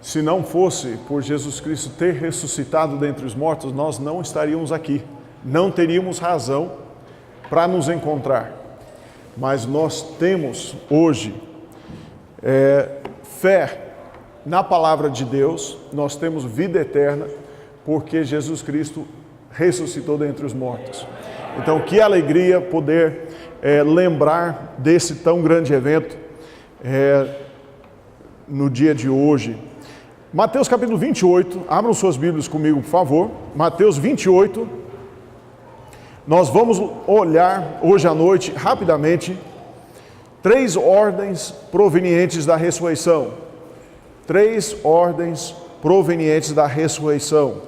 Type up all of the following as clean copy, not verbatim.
se não fosse por Jesus Cristo ter ressuscitado dentre os mortos, nós não estaríamos aqui. Não teríamos razão para nos encontrar. Mas nós temos hoje fé na palavra de Deus, nós temos vida eterna, porque Jesus Cristo ressuscitou dentre os mortos. Então, que alegria poder lembrar desse tão grande evento no dia de hoje. Mateus capítulo 28, abram suas Bíblias comigo, por favor. Mateus 28, nós vamos olhar hoje à noite, rapidamente, 3 ordens provenientes da ressurreição. 3 ordens provenientes da ressurreição.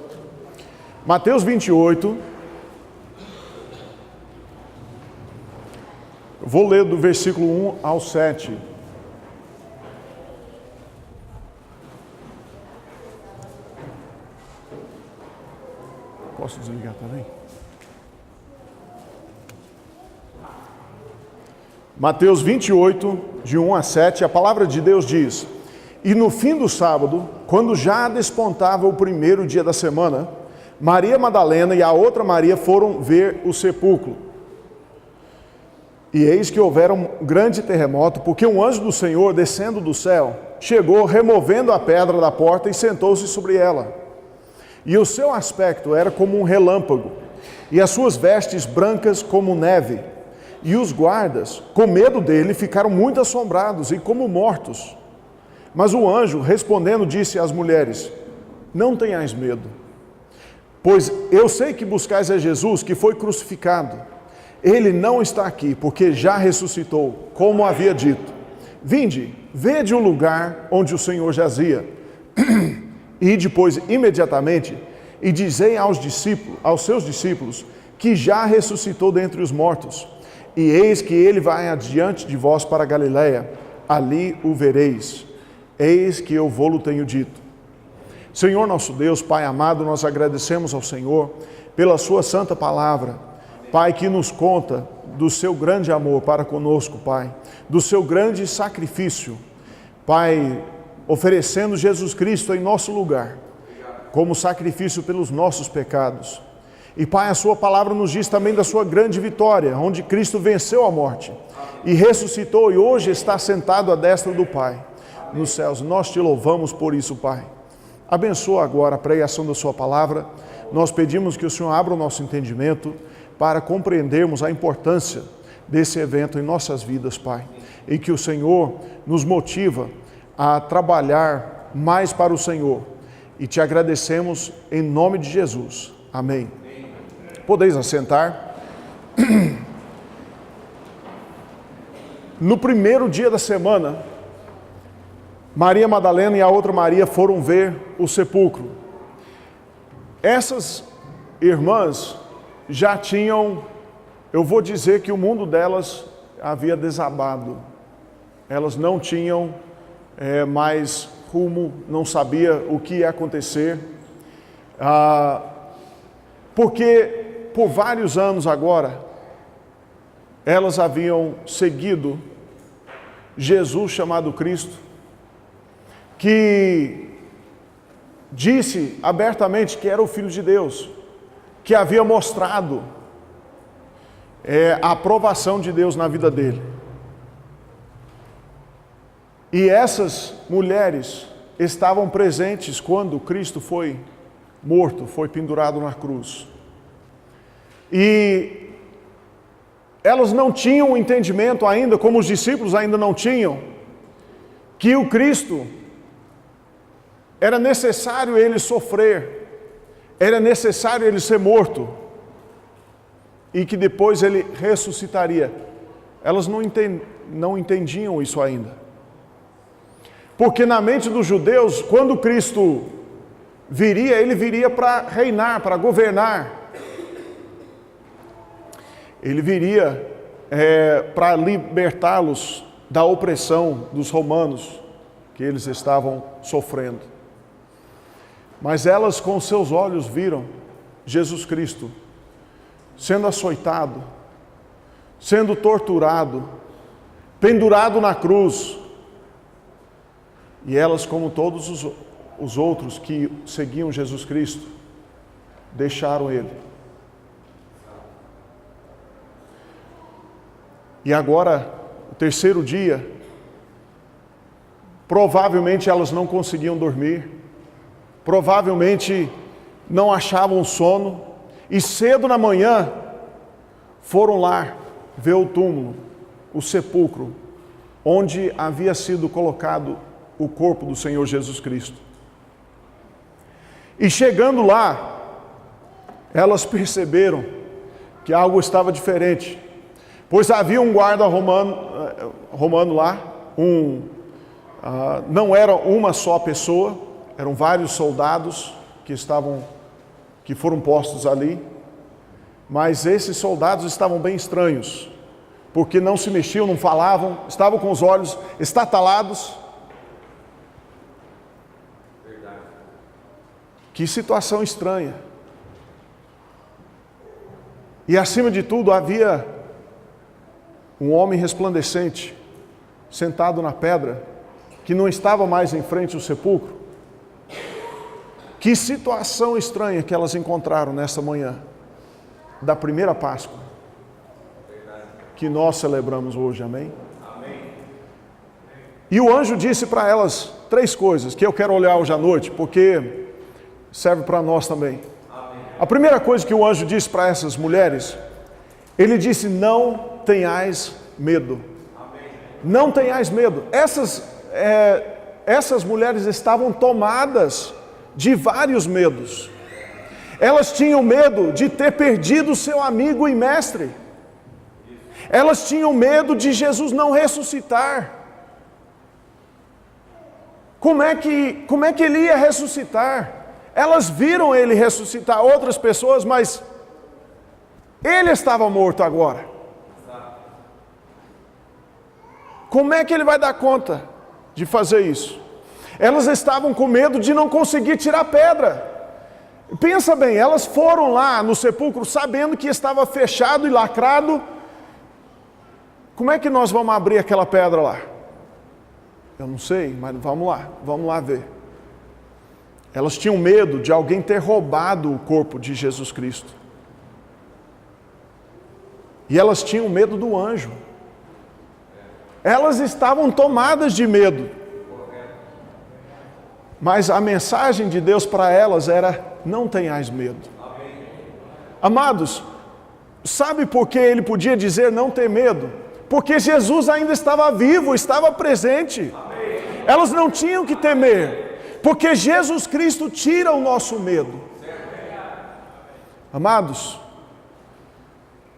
Mateus 28, vou ler do versículo 1 ao 7. Posso desligar também? Mateus 28, de 1 a 7, a palavra de Deus diz: E no fim do sábado, quando já despontava o primeiro dia da semana, Maria Madalena e a outra Maria foram ver o sepulcro. E eis que houvera um grande terremoto, porque um anjo do Senhor, descendo do céu, chegou, removendo a pedra da porta e sentou-se sobre ela. E o seu aspecto era como um relâmpago, e as suas vestes brancas como neve. E os guardas, com medo dele, ficaram muito assombrados e como mortos. Mas o anjo, respondendo, disse às mulheres: Não tenhais medo, pois eu sei que buscais a Jesus, que foi crucificado. Ele não está aqui, porque já ressuscitou, como havia dito. Vinde, vede o lugar onde o Senhor jazia. E depois, imediatamente, e dizei aos seus discípulos, que já ressuscitou dentre os mortos. E eis que ele vai adiante de vós para a Galiléia, ali o vereis. Eis que eu vou-lo tenho dito. Senhor nosso Deus, Pai amado, nós agradecemos ao Senhor pela sua santa palavra. Pai, que nos conta do seu grande amor para conosco, Pai, do seu grande sacrifício, Pai, oferecendo Jesus Cristo em nosso lugar, como sacrifício pelos nossos pecados. E Pai, a sua palavra nos diz também da sua grande vitória, onde Cristo venceu a morte e ressuscitou e hoje está sentado à destra do Pai nos céus. Nós te louvamos por isso, Pai. Abençoa agora a pregação da sua palavra. Nós pedimos que o Senhor abra o nosso entendimento para compreendermos a importância desse evento em nossas vidas, Pai. E que o Senhor nos motiva a trabalhar mais para o Senhor. E te agradecemos em nome de Jesus. Amém. Podeis assentar. No primeiro dia da semana, Maria Madalena e a outra Maria foram ver o sepulcro. Essas irmãs já tinham, eu vou dizer que o mundo delas havia desabado. Elas não tinham mais rumo, não sabia o que ia acontecer. Porque por vários anos agora, elas haviam seguido Jesus chamado Cristo, que disse abertamente que era o Filho de Deus, que havia mostrado a aprovação de Deus na vida dele. E essas mulheres estavam presentes quando Cristo foi morto, foi pendurado na cruz. E elas não tinham o entendimento ainda, como os discípulos ainda não tinham, que o Cristo era necessário ele sofrer, era necessário ele ser morto, e que depois ele ressuscitaria. Elas não entendiam isso ainda. Porque na mente dos judeus, quando Cristo viria, ele viria para reinar, para governar. Ele viria para libertá-los da opressão dos romanos que eles estavam sofrendo. Mas elas com seus olhos viram Jesus Cristo sendo açoitado, sendo torturado, pendurado na cruz. E elas, como todos os outros que seguiam Jesus Cristo deixaram ele. E agora, o terceiro dia, provavelmente elas não conseguiam dormir, provavelmente não achavam sono, e cedo na manhã foram lá ver o túmulo, o sepulcro, onde havia sido colocado o corpo do Senhor Jesus Cristo. E chegando lá, elas perceberam que algo estava diferente, pois havia um guarda romano lá, não era uma só pessoa, eram vários soldados que foram postos ali, mas esses soldados estavam bem estranhos, porque não se mexiam, não falavam, estavam com os olhos estatalados. Que situação estranha. E acima de tudo havia um homem resplandecente, sentado na pedra, que não estava mais em frente ao sepulcro. Que situação estranha que elas encontraram nessa manhã da primeira Páscoa, que nós celebramos hoje, amém? Amém. E o anjo disse para elas 3 coisas que eu quero olhar hoje à noite, porque serve para nós também. Amém. A primeira coisa que o anjo disse para essas mulheres, ele disse: não tenhais medo. Amém. Não tenhais medo. Essas mulheres estavam tomadas de vários medos. Elas tinham medo de ter perdido seu amigo e mestre. Elas tinham medo de Jesus não ressuscitar. Como é que ele ia ressuscitar? Elas viram ele ressuscitar outras pessoas, mas ele estava morto agora. Como é que ele vai dar conta de fazer isso? Elas estavam com medo de não conseguir tirar a pedra. Pensa bem, elas foram lá no sepulcro sabendo que estava fechado e lacrado. Como é que nós vamos abrir aquela pedra lá? Eu não sei, mas vamos lá ver. Elas tinham medo de alguém ter roubado o corpo de Jesus Cristo. E elas tinham medo do anjo. Elas estavam tomadas de medo. Mas a mensagem de Deus para elas era: não tenhais medo. Amém. Amados, sabe por que ele podia dizer não ter medo? Porque Jesus ainda estava vivo, estava presente. Amém. Elas não tinham que temer, porque Jesus Cristo tira o nosso medo. Amados,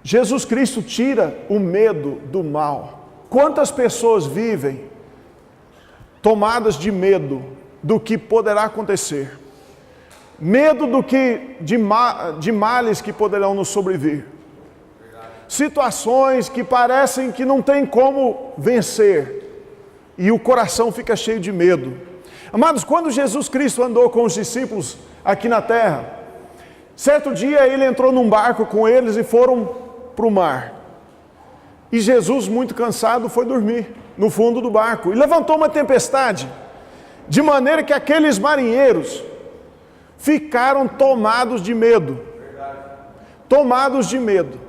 Jesus Cristo tira o medo do mal. Quantas pessoas vivem tomadas de medo do que poderá acontecer, medo de males que poderão nos sobrevir, situações que parecem que não tem como vencer, e o coração fica cheio de medo. Amados, quando Jesus Cristo andou com os discípulos aqui na terra, certo dia ele entrou num barco com eles e foram para o mar, e Jesus, muito cansado, foi dormir no fundo do barco, e levantou uma tempestade, de maneira que aqueles marinheiros ficaram tomados de medo. Tomados de medo.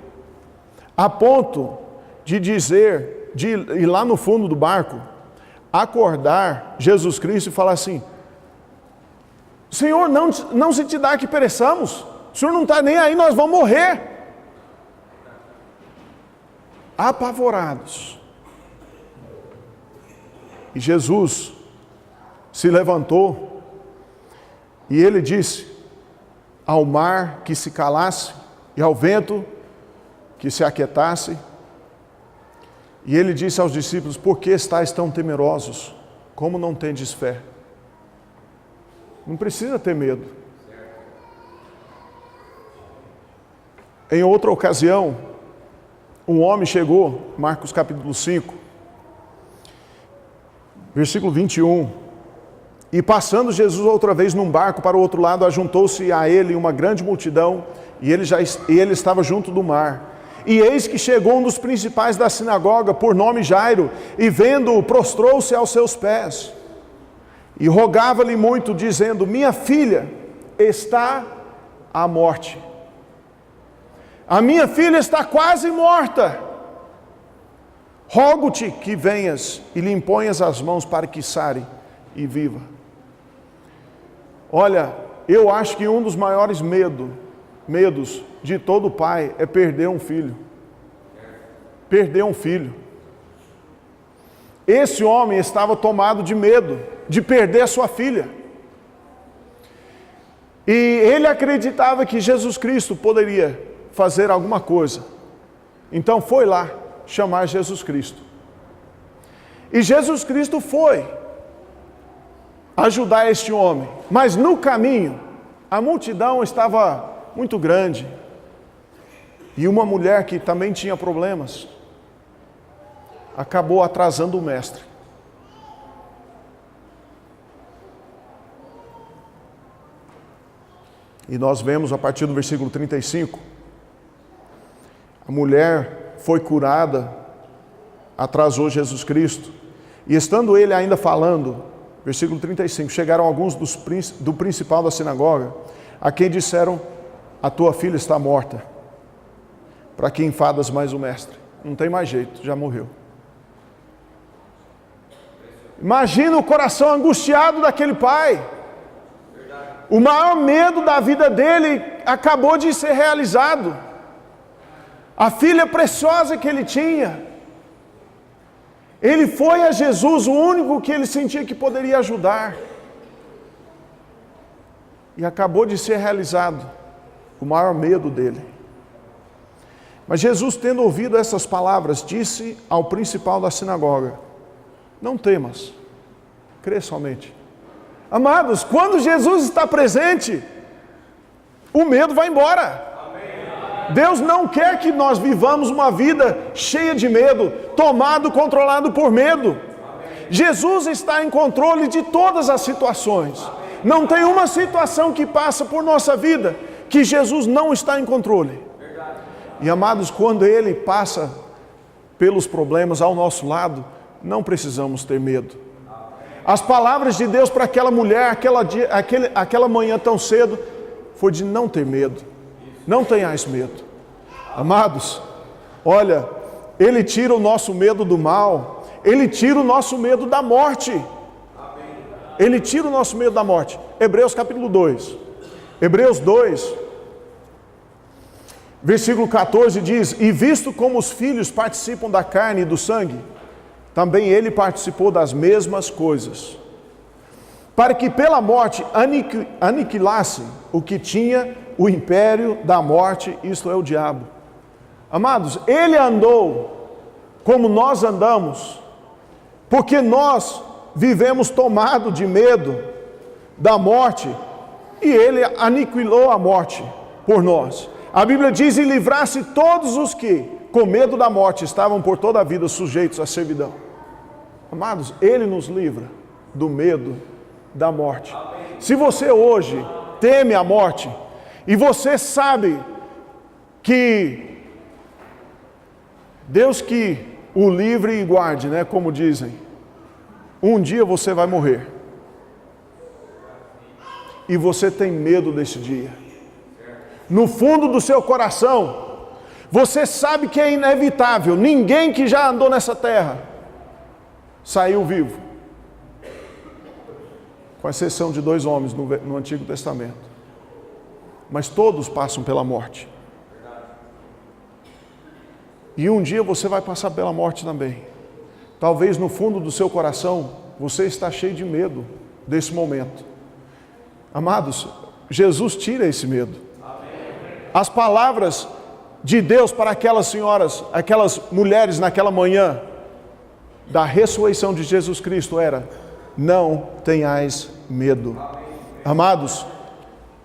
A ponto de ir lá no fundo do barco, acordar Jesus Cristo e falar assim: Senhor, não se te dá que pereçamos. O Senhor não está nem aí, nós vamos morrer. Apavorados. E Jesus se levantou e ele disse ao mar que se calasse e ao vento que se aquietasse. E ele disse aos discípulos: por que estáis tão temerosos? Como não tendes fé? Não precisa ter medo. Em outra ocasião, um homem chegou, Marcos capítulo 5, versículo 21, e passando Jesus outra vez num barco para o outro lado, ajuntou-se a ele uma grande multidão, e ele estava junto do mar. E eis que chegou um dos principais da sinagoga, por nome Jairo, e vendo-o, prostrou-se aos seus pés. E rogava-lhe muito, dizendo: minha filha está à morte. A minha filha está quase morta. Rogo-te que venhas e lhe imponhas as mãos para que sare e viva. Olha, eu acho que um dos maiores medos de todo pai é perder um filho. Perder um filho. Esse homem estava tomado de medo de perder a sua filha. E ele acreditava que Jesus Cristo poderia fazer alguma coisa. Então foi lá chamar Jesus Cristo. E Jesus Cristo foi ajudar este homem. Mas no caminho, a multidão estava muito grande. E uma mulher que também tinha problemas acabou atrasando o mestre. E nós vemos a partir do versículo 35, a mulher foi curada, atrasou Jesus Cristo, e estando ele ainda falando, versículo 35, chegaram alguns do principal da sinagoga, a quem disseram: a tua filha está morta, para que enfadas mais o mestre? Não tem mais jeito, já morreu. Imagina o coração angustiado daquele pai. O maior medo da vida dele acabou de ser realizado. A filha preciosa que ele tinha. Ele foi a Jesus, o único que ele sentia que poderia ajudar. E acabou de ser realizado o maior medo dele. Mas Jesus, tendo ouvido essas palavras, disse ao principal da sinagoga: não temas, crê somente. Amados, quando Jesus está presente, o medo vai embora. Deus não quer que nós vivamos uma vida cheia de medo, tomado, controlado por medo. Jesus está em controle de todas as situações. Não tem uma situação que passa por nossa vida que Jesus não está em controle. E amados, quando Ele passa pelos problemas ao nosso lado, não precisamos ter medo. As palavras de Deus para aquela mulher, aquela manhã tão cedo, foi de não ter medo. Não tenhais medo. Amados, olha, Ele tira o nosso medo do mal. Ele tira o nosso medo da morte. Ele tira o nosso medo da morte. Hebreus capítulo 2. Hebreus 2, versículo 14 diz: e visto como os filhos participam da carne e do sangue, também ele participou das mesmas coisas, para que pela morte aniquilasse o que tinha o império da morte, isto é, o diabo. Amados, ele andou como nós andamos, porque nós vivemos tomados de medo da morte, e ele aniquilou a morte por nós. A Bíblia diz: e livrasse todos os que, com medo da morte, estavam por toda a vida sujeitos à servidão. Amados, Ele nos livra do medo da morte. Se você hoje teme a morte, e você sabe que Deus que o livre e guarde, né, como dizem, um dia você vai morrer. E você tem medo desse dia. No fundo do seu coração, você sabe que é inevitável. Ninguém que já andou nessa terra saiu vivo, com exceção de 2 homens no Antigo Testamento. Mas todos passam pela morte. E um dia você vai passar pela morte também. Talvez no fundo do seu coração você está cheio de medo desse momento. Amados, Jesus tira esse medo. As palavras de Deus para aquelas senhoras, aquelas mulheres naquela manhã da ressurreição de Jesus Cristo era: não tenhais medo. Amados,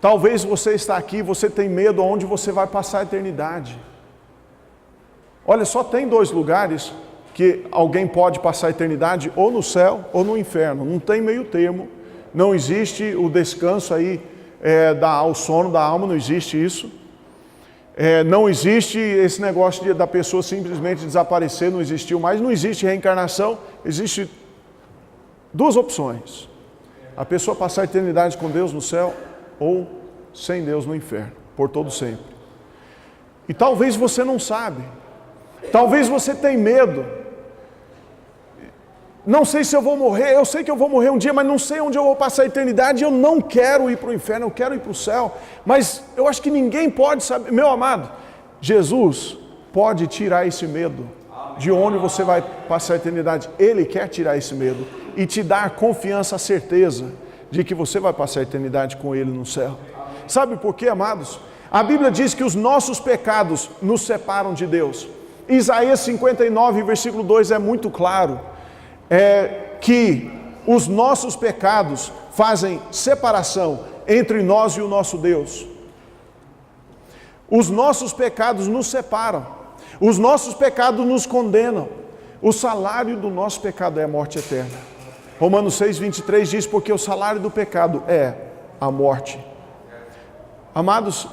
talvez você está aqui, você tem medo aonde você vai passar a eternidade. Olha, só tem 2 lugares que alguém pode passar a eternidade, ou no céu ou no inferno. Não tem meio termo, não existe o descanso aí, o sono da alma, não existe isso. Não existe esse negócio da pessoa simplesmente desaparecer, não existiu mais, não existe reencarnação. Existe 2 opções: A pessoa passar a eternidade com Deus no céu ou sem Deus no inferno, por todo sempre. E talvez você não sabe. Talvez você tenha medo. Não sei se eu vou morrer, eu sei que eu vou morrer um dia, mas não sei onde eu vou passar a eternidade. Eu não quero ir para o inferno, eu quero ir para o céu. Mas eu acho que ninguém pode saber. Meu amado, Jesus pode tirar esse medo de onde você vai passar a eternidade. Ele quer tirar esse medo e te dar a confiança, a certeza de que você vai passar a eternidade com Ele no céu. Sabe por quê, amados? A Bíblia diz que os nossos pecados nos separam de Deus. Isaías 59, versículo 2 é muito claro. Que os nossos pecados fazem separação entre nós e o nosso Deus. Os nossos pecados nos separam. Os nossos pecados nos condenam. O salário do nosso pecado é a morte eterna. Romanos 6, 23 diz, porque o salário do pecado é a morte. Amados,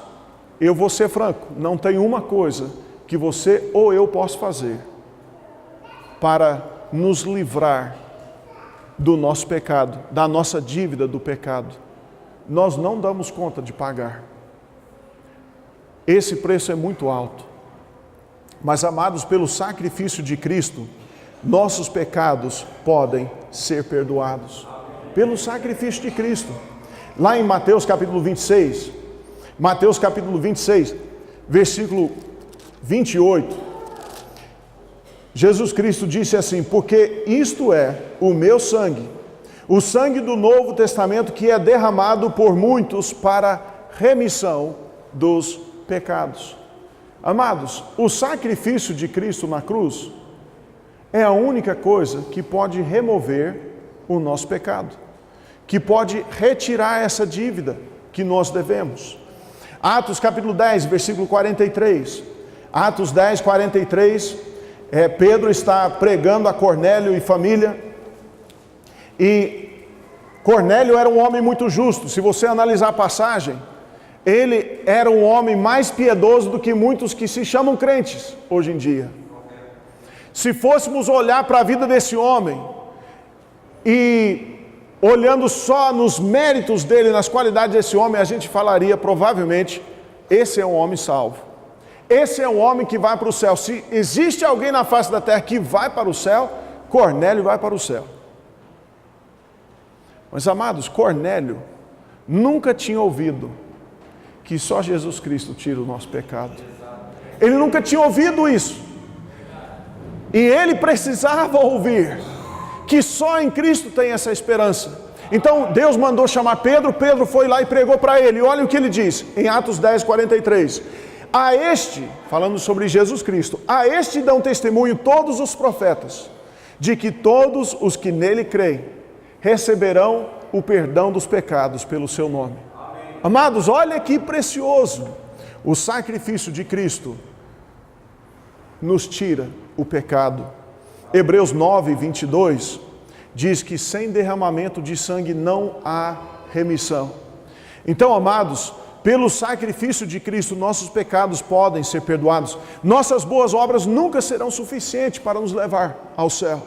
eu vou ser franco, não tem uma coisa que você ou eu possa fazer para nos livrar do nosso pecado, da nossa dívida do pecado. Nós não damos conta de pagar. Esse preço é muito alto. Mas, amados, pelo sacrifício de Cristo, nossos pecados podem ser perdoados. Pelo sacrifício de Cristo. Lá em Mateus capítulo 26, versículo 28, Jesus Cristo disse assim, porque isto é o meu sangue, o sangue do Novo Testamento que é derramado por muitos para remissão dos pecados. Amados, o sacrifício de Cristo na cruz é a única coisa que pode remover o nosso pecado, que pode retirar essa dívida que nós devemos. Atos capítulo 10, versículo 43. Atos 10, 43, Pedro está pregando a Cornélio e família, e Cornélio era um homem muito justo. Se você analisar a passagem, ele era um homem mais piedoso do que muitos que se chamam crentes hoje em dia. Se fôssemos olhar para a vida desse homem, e olhando só nos méritos dele, nas qualidades desse homem, a gente falaria provavelmente, esse é um homem salvo. Esse é um homem que vai para o céu. Se existe alguém na face da terra que vai para o céu, Cornélio vai para o céu. Mas, amados, Cornélio nunca tinha ouvido que só Jesus Cristo tira o nosso pecado. Ele nunca tinha ouvido isso. E ele precisava ouvir que só em Cristo tem essa esperança. Então Deus mandou chamar Pedro, Pedro foi lá e pregou para ele. E olha o que ele diz em Atos 10, 43. A este, falando sobre Jesus Cristo, a este dão testemunho todos os profetas, de que todos os que nele creem receberão o perdão dos pecados pelo seu nome. Amados, olha que precioso. O sacrifício de Cristo nos tira o pecado. Hebreus 9, 22 diz que sem derramamento de sangue não há remissão. Então, amados, pelo sacrifício de Cristo, nossos pecados podem ser perdoados. Nossas boas obras nunca serão suficientes para nos levar ao céu.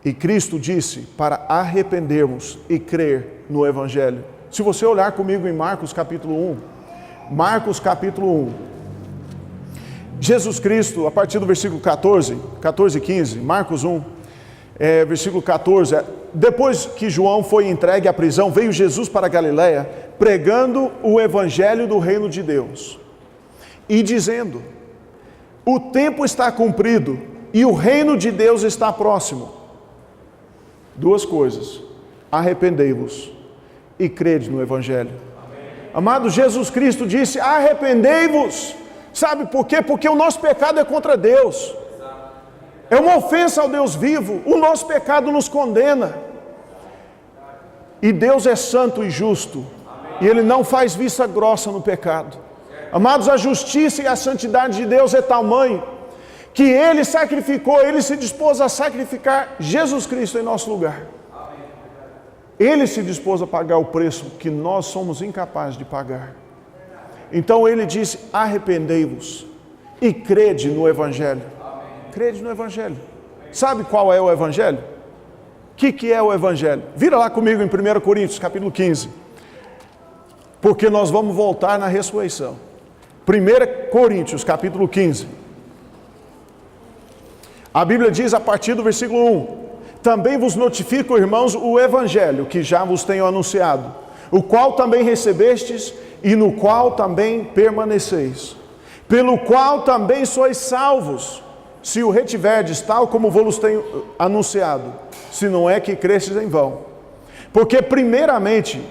E Cristo disse para arrependermos e crer no Evangelho. Se você olhar comigo em Marcos capítulo 1, Marcos capítulo 1, Jesus Cristo, a partir do versículo 14 e 15, Marcos 1, versículo 14, depois que João foi entregue à prisão, veio Jesus para a Galiléia, pregando o Evangelho do reino de Deus, e dizendo, o tempo está cumprido, e o reino de Deus está próximo. Duas coisas, arrependei-vos e crede no Evangelho. Amado, Jesus Cristo disse, arrependei-vos. Sabe por quê? Porque o nosso pecado é contra Deus. É uma ofensa ao Deus vivo. O nosso pecado nos condena. E Deus é santo e justo. E Ele não faz vista grossa no pecado. Amados, a justiça e a santidade de Deus é tamanho que Ele sacrificou, Ele se dispôs a sacrificar Jesus Cristo em nosso lugar. Ele se dispôs a pagar o preço que nós somos incapazes de pagar. Então Ele disse, arrependei-vos e crede no Evangelho. Crede no Evangelho. Sabe qual é o Evangelho? que é o Evangelho? Vira lá comigo em 1 Coríntios, capítulo 15. Porque nós vamos voltar na ressurreição. 1 Coríntios, capítulo 15. A Bíblia diz a partir do versículo 1: Também vos notifico, irmãos, o Evangelho que já vos tenho anunciado, o qual também recebestes e no qual também permaneceis, pelo qual também sois salvos, se o retiverdes, tal como vos tenho anunciado, se não é que crestes em vão. Porque primeiramente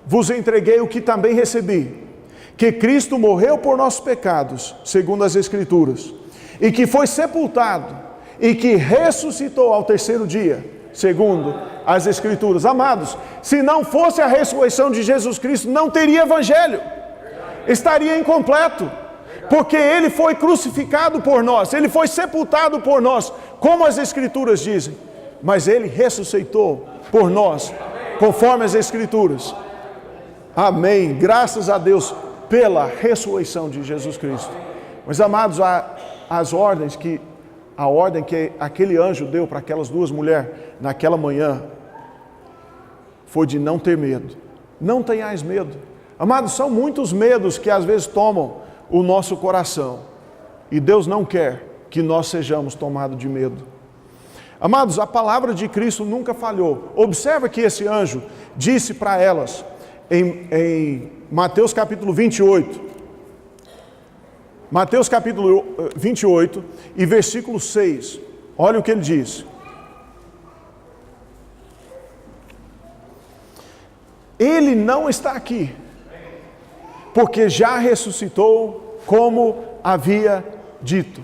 vos entreguei o que também recebi, que Cristo morreu por nossos pecados, segundo as Escrituras, e que foi sepultado, e que ressuscitou ao terceiro dia, segundo as Escrituras. Amados, se não fosse a ressurreição de Jesus Cristo, não teria Evangelho, estaria incompleto, porque Ele foi crucificado por nós, Ele foi sepultado por nós, como as Escrituras dizem, mas Ele ressuscitou por nós, conforme as Escrituras. Amém, graças a Deus pela ressurreição de Jesus Cristo. Mas amados, a ordem que aquele anjo deu para aquelas duas mulheres naquela manhã foi de não ter medo. Não tenhais medo. Amados, são muitos medos que às vezes tomam o nosso coração, e Deus não quer que nós sejamos tomados de medo. Amados, a palavra de Cristo nunca falhou. Observa que esse anjo disse para elas em Mateus capítulo 28, Mateus capítulo 28 e versículo 6, olha o que ele diz: Ele não está aqui, porque já ressuscitou, como havia dito.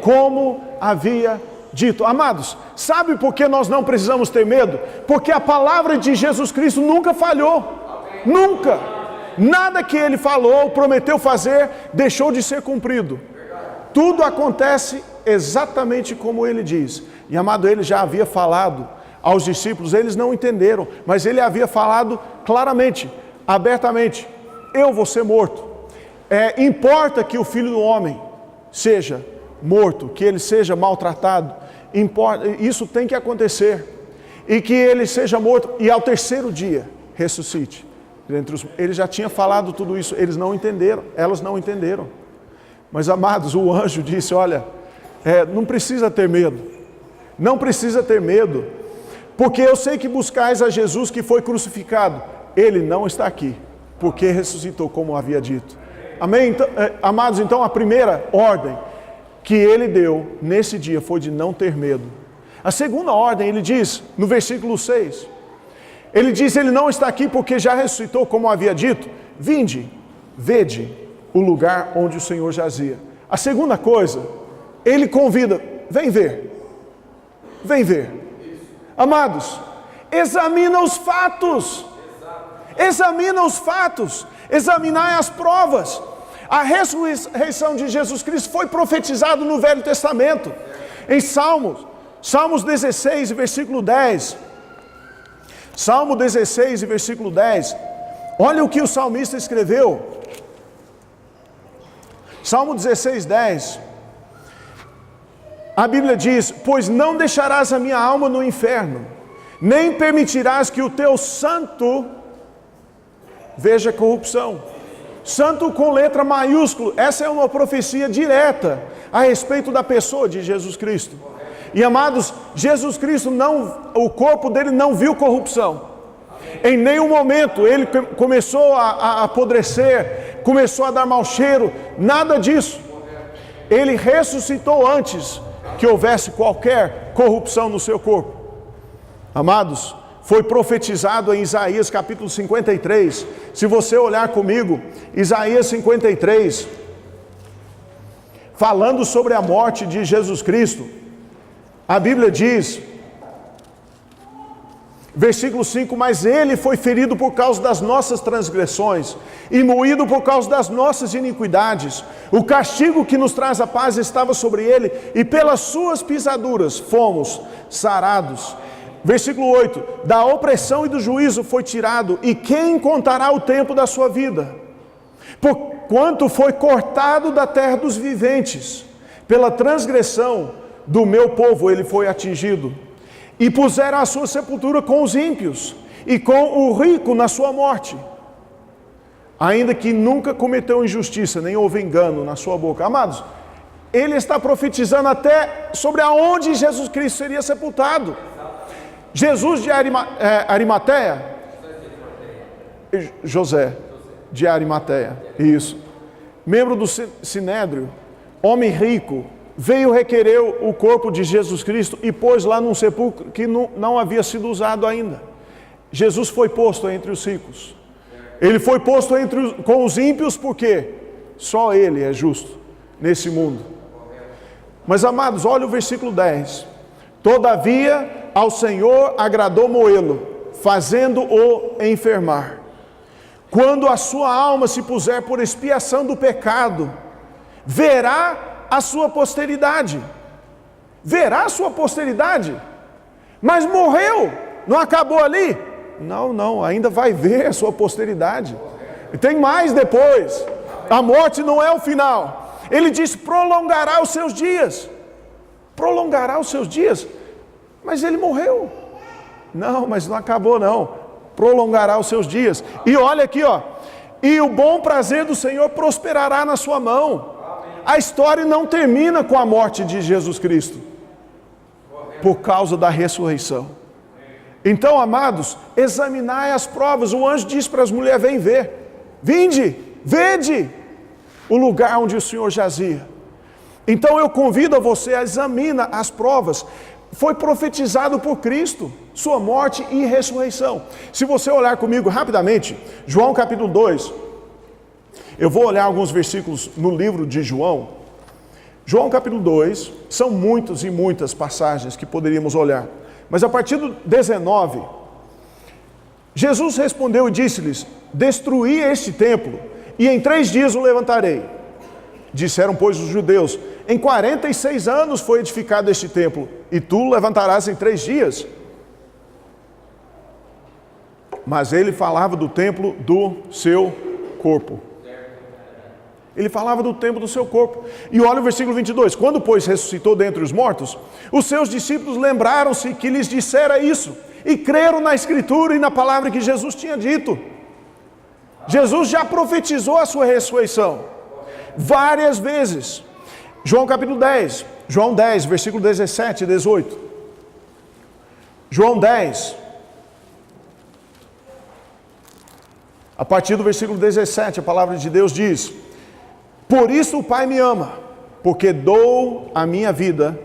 Como havia dito. Amados, sabe por que nós não precisamos ter medo? Porque a palavra de Jesus Cristo nunca falhou. Nunca. Nada que Ele falou, prometeu fazer, deixou de ser cumprido. Tudo acontece exatamente como Ele diz. E amado, Ele já havia falado aos discípulos, eles não entenderam, mas Ele havia falado claramente, abertamente: eu vou ser morto. Importa que o Filho do Homem seja morto, que Ele seja maltratado, isso tem que acontecer, e que Ele seja morto, e ao terceiro dia ressuscite. Ele já tinha falado tudo isso, eles não entenderam, elas não entenderam. Mas amados, o anjo disse: olha, não precisa ter medo, não precisa ter medo, porque eu sei que buscais a Jesus que foi crucificado. Ele não está aqui, porque ressuscitou, como havia dito. Amém? Então, amados, então a primeira ordem que Ele deu nesse dia foi de não ter medo. A segunda ordem, Ele diz no versículo 6, Ele diz: Ele não está aqui porque já ressuscitou, como havia dito. Vinde, vede o lugar onde o Senhor jazia. A segunda coisa, Ele convida: vem ver, vem ver. Amados, examina os fatos, examina os fatos, examinai as provas. A ressurreição de Jesus Cristo foi profetizado no Velho Testamento, em Salmos 16, versículo 10. Salmo 16, versículo 10. Olha o que o salmista escreveu. Salmo 16, 10. A Bíblia diz: pois não deixarás a minha alma no inferno, nem permitirás que o teu santo veja corrupção. Santo com letra maiúscula. Essa é uma profecia direta a respeito da pessoa de Jesus Cristo. E amados, Jesus Cristo o corpo dele não viu corrupção. Em nenhum momento ele começou a apodrecer, começou a dar mau cheiro, nada disso. Ele ressuscitou antes que houvesse qualquer corrupção no seu corpo. Amados, foi profetizado em Isaías capítulo 53. Se você olhar comigo, Isaías 53, falando sobre a morte de Jesus Cristo, a Bíblia diz, versículo 5: mas Ele foi ferido por causa das nossas transgressões, e moído por causa das nossas iniquidades. O castigo que nos traz a paz estava sobre Ele, e pelas suas pisaduras fomos sarados. Versículo 8: da opressão e do juízo foi tirado, e quem contará o tempo da sua vida? Porquanto foi cortado da terra dos viventes, pela transgressão do meu povo ele foi atingido. e puseram a sua sepultura com os ímpios, e com o rico na sua morte, ainda que nunca cometeu injustiça, nem houve engano na sua boca. Amados, ele está profetizando até sobre aonde Jesus Cristo seria sepultado. Jesus de Arimateia, José de Arimateia, isso, membro do Sinédrio, homem rico, veio requerer o corpo de Jesus Cristo e pôs lá num sepulcro que não havia sido usado ainda. Jesus foi posto entre os ricos. Ele foi posto com os ímpios porque só Ele é justo nesse mundo. Mas amados, olha o versículo 10. Todavia ao Senhor agradou moê-lo, fazendo-o enfermar. Quando a sua alma se puser por expiação do pecado, verá a sua posteridade. Verá a sua posteridade. Mas morreu, não acabou ali? Não, ainda vai ver a sua posteridade. E tem mais depois. A morte não é o final. Ele diz: prolongará os seus dias. Prolongará os seus dias. Mas ele morreu. Não, mas não acabou não. Prolongará os seus dias. E olha aqui, ó. E o bom prazer do Senhor prosperará na sua mão. A história não termina com a morte de Jesus Cristo, por causa da ressurreição. Então, amados, examinai as provas. O anjo diz para as mulheres: vem ver, vinde, vede o lugar onde o Senhor jazia. Então eu convido a você a examinar as provas. Foi profetizado por Cristo, sua morte e ressurreição. Se você olhar comigo rapidamente, João capítulo 2, eu vou olhar alguns versículos no livro de João. João capítulo 2, são muitas e muitas passagens que poderíamos olhar. Mas a partir do 19, Jesus respondeu e disse-lhes: destruí este templo, e em 3 dias o levantarei. Disseram, pois, os judeus: em 46 anos foi edificado este templo, e tu o levantarás em 3 dias? Mas ele falava do templo do seu corpo. Ele falava do templo do seu corpo. E olha o versículo 22. Quando, pois, ressuscitou dentre os mortos, os seus discípulos lembraram-se que lhes dissera isso, e creram na Escritura e na palavra que Jesus tinha dito. Jesus já profetizou a sua ressurreição várias vezes. João capítulo 10, João 10, versículo 17 e 18. João 10, a partir do versículo 17, a palavra de Deus diz: por isso o Pai me ama, porque dou a minha vida.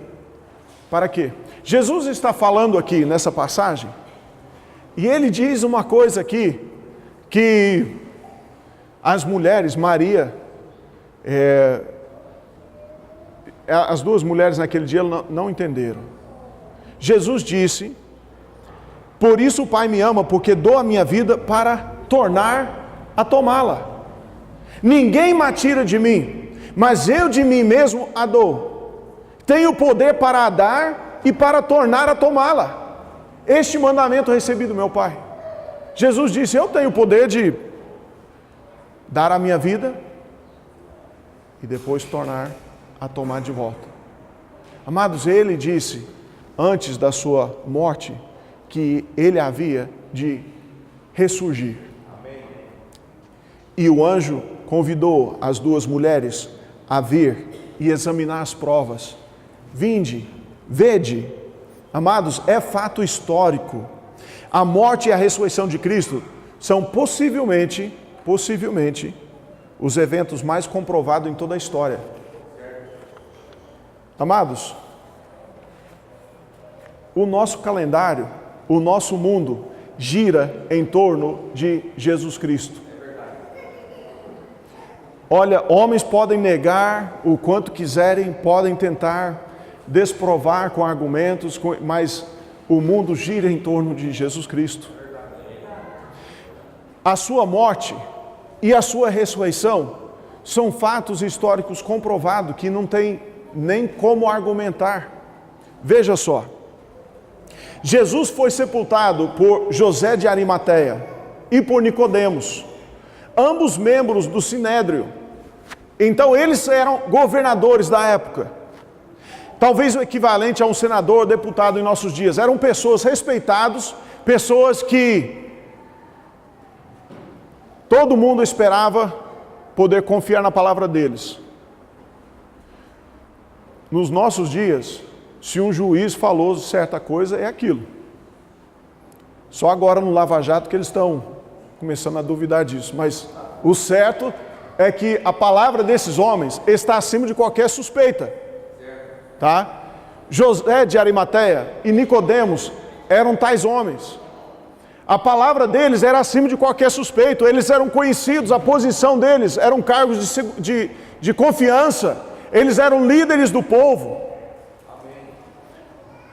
Para quê? Jesus está falando aqui nessa passagem, e ele diz uma coisa aqui, que as mulheres, Maria, as duas mulheres naquele dia não entenderam. Jesus disse: por isso o Pai me ama, porque dou a minha vida para tornar a tomá-la. Ninguém me tira de mim, mas eu de mim mesmo a dou. Tenho poder para a dar e para tornar a tomá-la. Este mandamento recebi do meu Pai. Jesus disse: eu tenho o poder de dar a minha vida e depois tornar a tomar de volta. Amados, ele disse antes da sua morte que ele havia de ressurgir. E o anjo convidou as duas mulheres a vir e examinar as provas. Vinde, vede. Amados, é fato histórico. A morte e a ressurreição de Cristo são possivelmente, os eventos mais comprovados em toda a história. Amados, o nosso calendário, o nosso mundo gira em torno de Jesus Cristo. Olha, homens podem negar o quanto quiserem, podem tentar desprovar com argumentos, mas o mundo gira em torno de Jesus Cristo. A sua morte e a sua ressurreição são fatos históricos comprovados que não tem nem como argumentar. Veja só, Jesus foi sepultado por José de Arimateia e por Nicodemos, ambos membros do Sinédrio. Então eles eram governadores da época. talvez o equivalente a um senador, deputado em nossos dias. Eram pessoas respeitadas, pessoas que todo mundo esperava poder confiar na palavra deles. Nos nossos dias, se um juiz falou certa coisa, é aquilo. Só agora no Lava Jato que eles estão começando a duvidar disso. Mas o certo é que a palavra desses homens está acima de qualquer suspeita. Tá? José de Arimateia e Nicodemos eram tais homens. A palavra deles era acima de qualquer suspeito. Eles eram conhecidos, a posição deles eram cargos de confiança. Eles eram líderes do povo.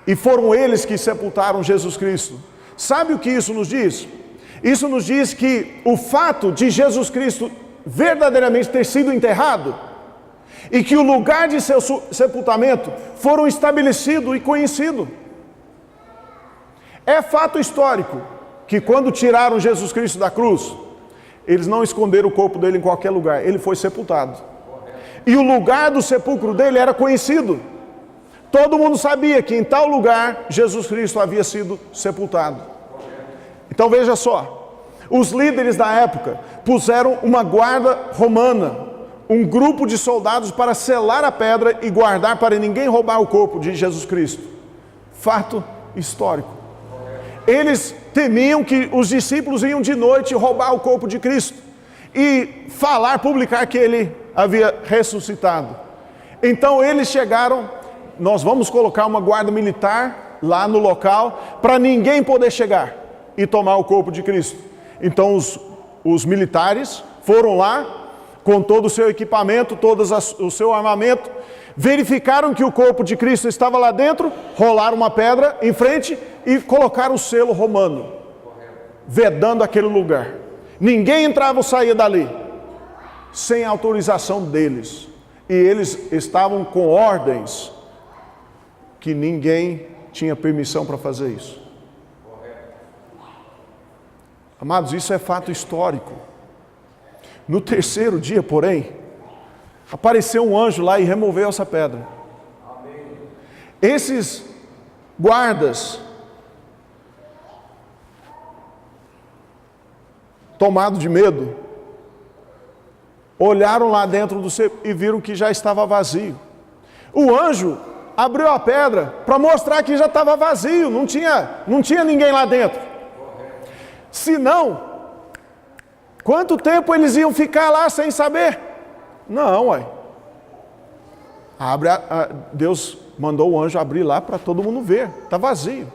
E foram eles que sepultaram Jesus Cristo. Sabe o que isso nos diz? Isso nos diz que o fato de Jesus Cristo verdadeiramente ter sido enterrado e que o lugar de seu sepultamento foram estabelecido e conhecido. É fato histórico que quando tiraram Jesus Cristo da cruz, eles não esconderam o corpo dele em qualquer lugar, ele foi sepultado. E o lugar do sepulcro dele era conhecido. Todo mundo sabia que em tal lugar Jesus Cristo havia sido sepultado. Então veja só, os líderes da época puseram uma guarda romana, um grupo de soldados para selar a pedra e guardar para ninguém roubar o corpo de Jesus Cristo. Fato histórico. Eles temiam que os discípulos iam de noite roubar o corpo de Cristo e publicar que ele havia ressuscitado. Então eles chegaram, nós vamos colocar uma guarda militar lá no local para ninguém poder chegar e tomar o corpo de Cristo. Então os militares foram lá com todo o seu equipamento, todo o seu armamento, verificaram que o corpo de Cristo estava lá dentro, rolaram uma pedra em frente e colocaram o selo romano, vedando aquele lugar. Ninguém entrava ou saía dali, sem autorização deles. E eles estavam com ordens que ninguém tinha permissão para fazer isso. Amados, isso é fato histórico. No terceiro dia, porém, apareceu um anjo lá e removeu essa pedra. Esses guardas, tomados de medo, olharam lá dentro do sepulcro e viram que já estava vazio. O anjo abriu a pedra para mostrar que já estava vazio, não tinha ninguém lá dentro. Senão, quanto tempo eles iam ficar lá sem saber? Não, ué. Deus mandou o anjo abrir lá para todo mundo ver, está vazio.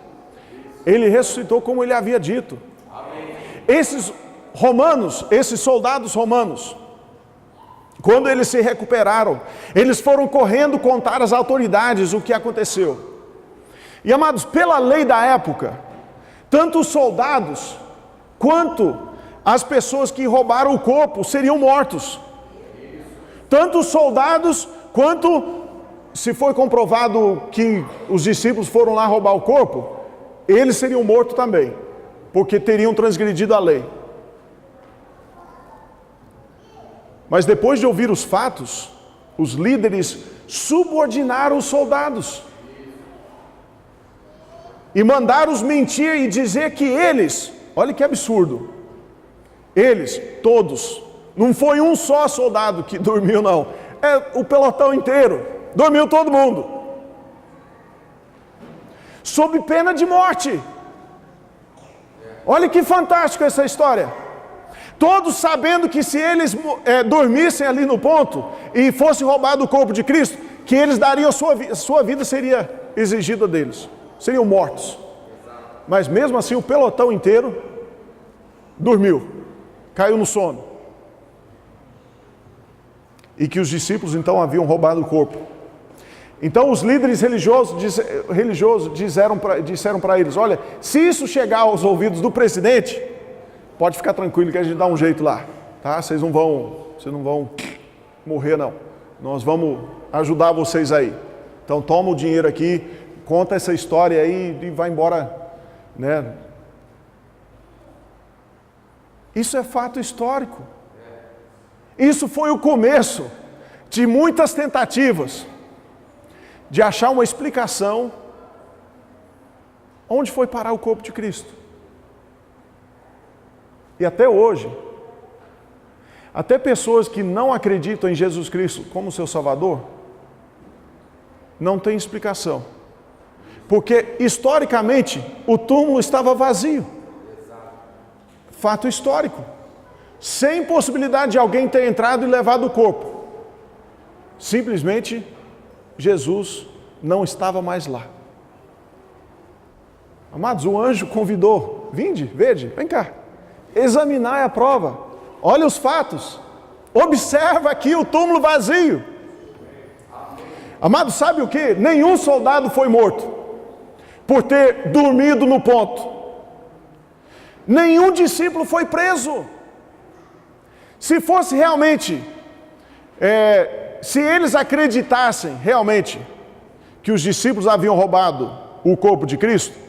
Ele ressuscitou como ele havia dito. Esses romanos, esses soldados romanos, quando eles se recuperaram, eles foram correndo contar às autoridades o que aconteceu. E amados, pela lei da época, tanto os soldados quanto as pessoas que roubaram o corpo seriam mortos. Tanto os soldados quanto, se foi comprovado que os discípulos foram lá roubar o corpo, eles seriam mortos também, porque teriam transgredido a lei. Mas depois de ouvir os fatos, os líderes subordinaram os soldados e mandaram-os mentir e dizer que eles, olha que absurdo, eles, todos, não foi um só soldado que dormiu não, é o pelotão inteiro, dormiu todo mundo, sob pena de morte. Olha que fantástico essa história. Todos sabendo que se eles dormissem ali no ponto e fosse roubado o corpo de Cristo, que eles dariam sua vida seria exigida deles, seriam mortos. Mas mesmo assim o pelotão inteiro dormiu, caiu no sono. E que os discípulos então haviam roubado o corpo. Então os líderes religiosos disseram para eles: olha, se isso chegar aos ouvidos do presidente, pode ficar tranquilo que a gente dá um jeito lá, tá? Vocês não vão morrer não. Nós vamos ajudar vocês aí. Então toma o dinheiro aqui, conta essa história aí e vai embora, né? Isso é fato histórico. Isso foi o começo de muitas tentativas de achar uma explicação onde foi parar o corpo de Cristo. E até hoje, até pessoas que não acreditam em Jesus Cristo como seu Salvador, não tem explicação. Porque, historicamente, o túmulo estava vazio. Fato histórico. Sem possibilidade de alguém ter entrado e levado o corpo. Simplesmente, Jesus não estava mais lá. Amados, o anjo convidou, vinde, vede, vem cá, examinar a prova, olha os fatos, observa aqui o túmulo vazio. Amados, sabe o que? Nenhum soldado foi morto por ter dormido no ponto. Nenhum discípulo foi preso. Se fosse realmente, se eles acreditassem realmente que os discípulos haviam roubado o corpo de Cristo,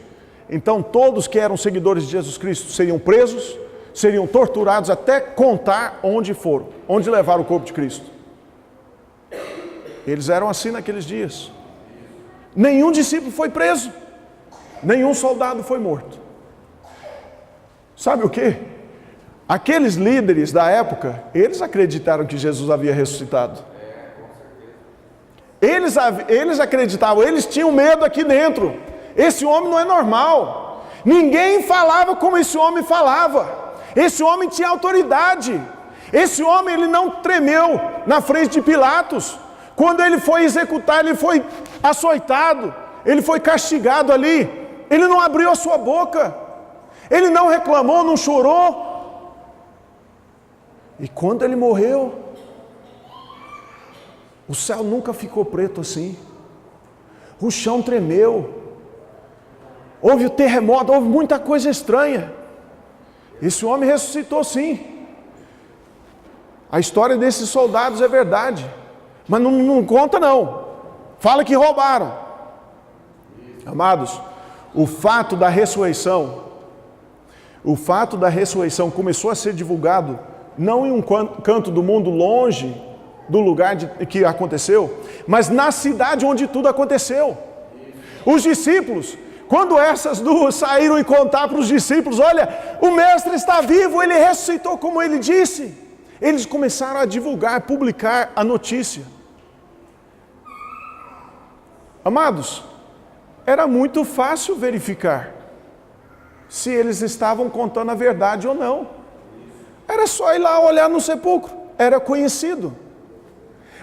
então todos que eram seguidores de Jesus Cristo seriam presos, seriam torturados até contar onde foram, onde levaram o corpo de Cristo. Eles eram assim naqueles dias. Nenhum discípulo foi preso, nenhum soldado foi morto. Sabe o que? Aqueles líderes da época, eles acreditaram que Jesus havia ressuscitado. Eles acreditavam, eles tinham medo aqui dentro. Esse homem não é normal. Ninguém falava como esse homem falava. Esse homem tinha autoridade. Esse homem, ele não tremeu na frente de Pilatos. Quando ele foi executar, ele foi açoitado, ele foi castigado ali. Ele não abriu a sua boca. Ele não reclamou, não chorou. E quando ele morreu, o céu nunca ficou preto assim. O chão tremeu. Houve o terremoto, houve muita coisa estranha. Esse homem ressuscitou sim. A história desses soldados é verdade. Mas não conta não. Fala que roubaram. Amados, o fato da ressurreição começou a ser divulgado não em um canto do mundo longe do lugar que aconteceu, mas na cidade onde tudo aconteceu. Os discípulos, quando essas duas saíram e contaram para os discípulos, olha, o mestre está vivo, ele ressuscitou como ele disse. Eles começaram a divulgar, publicar a notícia. Amados, era muito fácil verificar se eles estavam contando a verdade ou não. Era só ir lá olhar no sepulcro, era conhecido.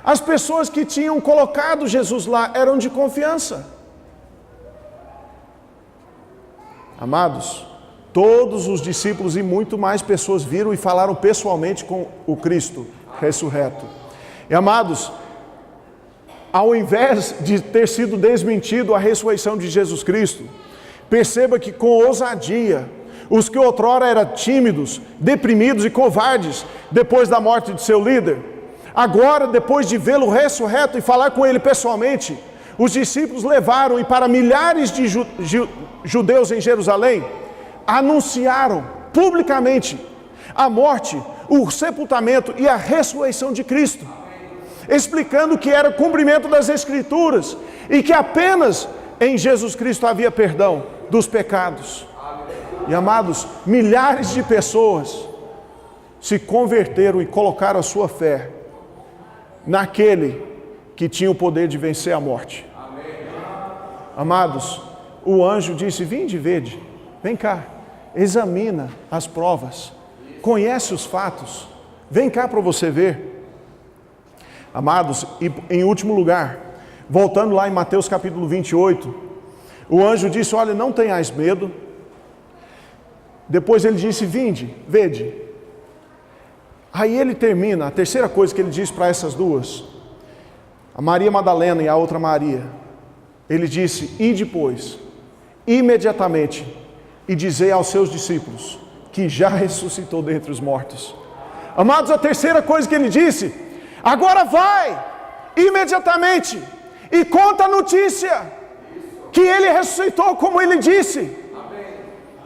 As pessoas que tinham colocado Jesus lá eram de confiança. Amados, todos os discípulos e muito mais pessoas viram e falaram pessoalmente com o Cristo ressurreto. E amados, ao invés de ter sido desmentido a ressurreição de Jesus Cristo, perceba que com ousadia, os que outrora eram tímidos, deprimidos e covardes, depois da morte de seu líder, agora, depois de vê-lo ressurreto e falar com ele pessoalmente, os discípulos levaram e para milhares de judeus em Jerusalém, anunciaram publicamente a morte, o sepultamento e a ressurreição de Cristo, explicando que era cumprimento das Escrituras e que apenas em Jesus Cristo havia perdão dos pecados. E amados, milhares de pessoas se converteram e colocaram a sua fé naquele que tinha o poder de vencer a morte. Amados, o anjo disse, vinde, vede, vem cá, examina as provas, conhece os fatos, vem cá para você ver. Amados, e em último lugar, voltando lá em Mateus capítulo 28, o anjo disse, olha, não tenhais medo. Depois ele disse, vinde, vede. Aí ele termina, a terceira coisa que ele diz para essas duas, a Maria Madalena e a outra Maria, ele disse, e depois, imediatamente, e dizei aos seus discípulos, que já ressuscitou dentre os mortos. Amados, a terceira coisa que ele disse, agora vai, imediatamente, e conta a notícia, que ele ressuscitou como ele disse.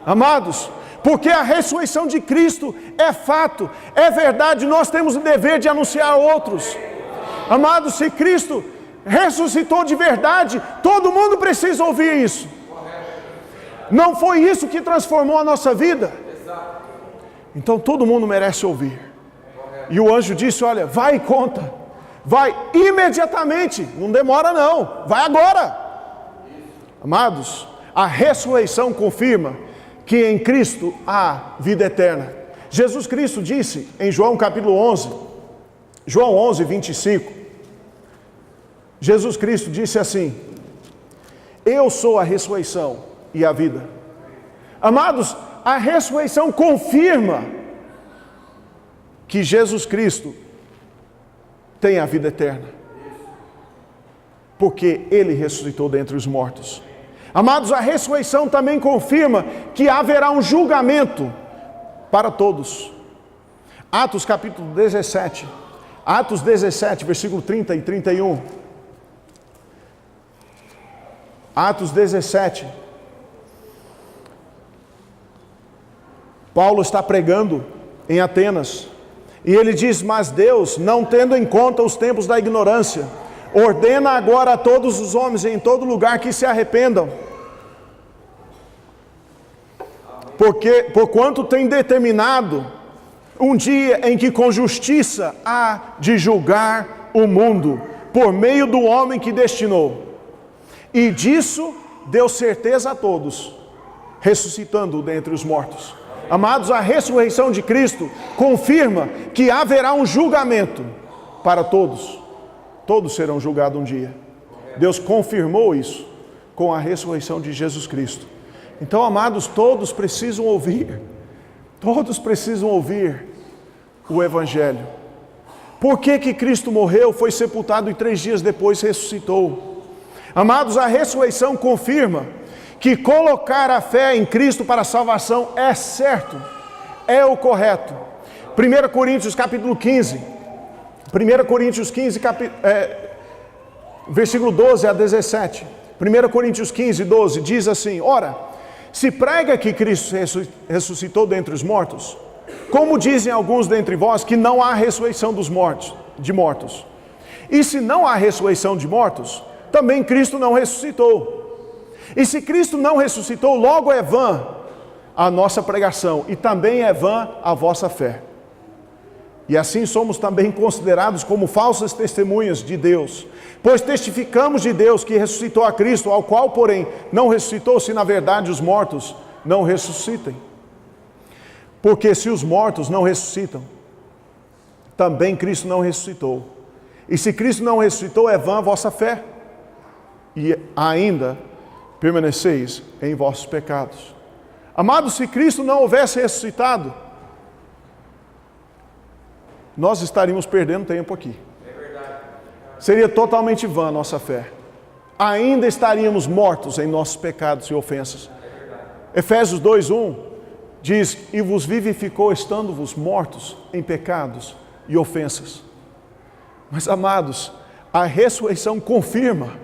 Amados, porque a ressurreição de Cristo é fato, é verdade, nós temos o dever de anunciar a outros. Amados, se Cristo ressuscitou de verdade. Todo mundo precisa ouvir isso. Não foi isso que transformou a nossa vida? Então todo mundo merece ouvir. E o anjo disse, olha, vai e conta. Vai imediatamente, não demora não, vai agora. Amados, a ressurreição confirma que em Cristo há vida eterna. Jesus Cristo disse em João capítulo 11, João 11, 25, Jesus Cristo disse assim, eu sou a ressurreição e a vida. Amados, a ressurreição confirma que Jesus Cristo tem a vida eterna, porque Ele ressuscitou dentre os mortos. Amados, a ressurreição também confirma que haverá um julgamento para todos. Atos capítulo 17, Atos 17, versículo 30 e 31. Atos 17. Paulo está pregando em Atenas, e ele diz, mas Deus, não tendo em conta os tempos da ignorância, ordena agora a todos os homens em todo lugar que se arrependam, porquanto tem determinado um dia em que com justiça há de julgar o mundo, por meio do homem que destinou, e disso deu certeza a todos, ressuscitando dentre os mortos. Amados, a ressurreição de Cristo confirma que haverá um julgamento para todos. Todos serão julgados um dia. Deus confirmou isso com a ressurreição de Jesus Cristo. Então, amados, todos precisam ouvir. Todos precisam ouvir o Evangelho. Por que Cristo morreu, foi sepultado e 3 dias depois ressuscitou? Amados, a ressurreição confirma que colocar a fé em Cristo para a salvação é certo, é o correto. 1 Coríntios capítulo 15, 1 Coríntios 15, versículo 12 a 17. 1 Coríntios 15, 12, diz assim, ora, se prega que Cristo ressuscitou dentre os mortos, como dizem alguns dentre vós que não há ressurreição de mortos. E se não há ressurreição de mortos, também Cristo não ressuscitou. E se Cristo não ressuscitou, logo é vã a nossa pregação, e também é vã a vossa fé. E assim somos também considerados como falsas testemunhas de Deus, pois testificamos de Deus que ressuscitou a Cristo, ao qual, porém, não ressuscitou, se na verdade os mortos não ressuscitem. Porque se os mortos não ressuscitam, também Cristo não ressuscitou. E se Cristo não ressuscitou, é vã a vossa fé, e ainda permaneceis em vossos pecados. Amados, se Cristo não houvesse ressuscitado, nós estaríamos perdendo tempo aqui. Seria totalmente vã a nossa fé. Ainda estaríamos mortos em nossos pecados e ofensas. Efésios 2:1 diz, e vos vivificou estando-vos mortos em pecados e ofensas. Mas, amados, a ressurreição confirma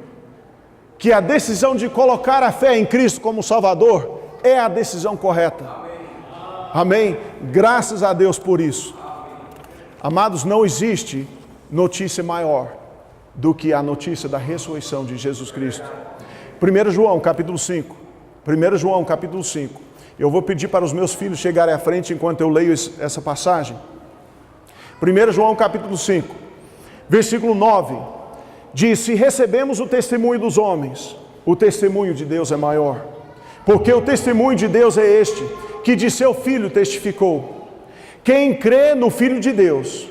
que a decisão de colocar a fé em Cristo como Salvador é a decisão correta. Amém? Graças a Deus por isso. Amados, não existe notícia maior do que a notícia da ressurreição de Jesus Cristo. 1 João capítulo 5. 1 João capítulo 5. Eu vou pedir para os meus filhos chegarem à frente enquanto eu leio essa passagem. 1 João capítulo 5, versículo 9. Diz, se recebemos o testemunho dos homens, o testemunho de Deus é maior. Porque o testemunho de Deus é este, que de seu Filho testificou. Quem crê no Filho de Deus,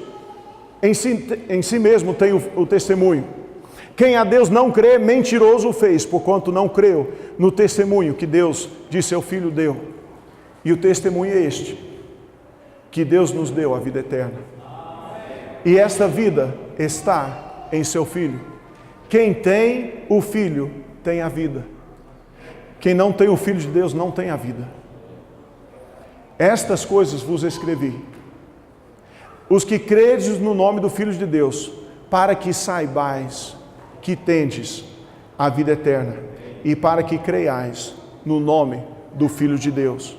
em si mesmo tem o testemunho. Quem a Deus não crê, mentiroso o fez, porquanto não creu no testemunho que Deus de seu Filho deu. E o testemunho é este, que Deus nos deu a vida eterna. E esta vida está em seu Filho. Quem tem o Filho tem a vida. Quem não tem o Filho de Deus não tem a vida. Estas coisas vos escrevi, os que credes no nome do Filho de Deus, para que saibais que tendes a vida eterna, e para que creiais no nome do Filho de Deus.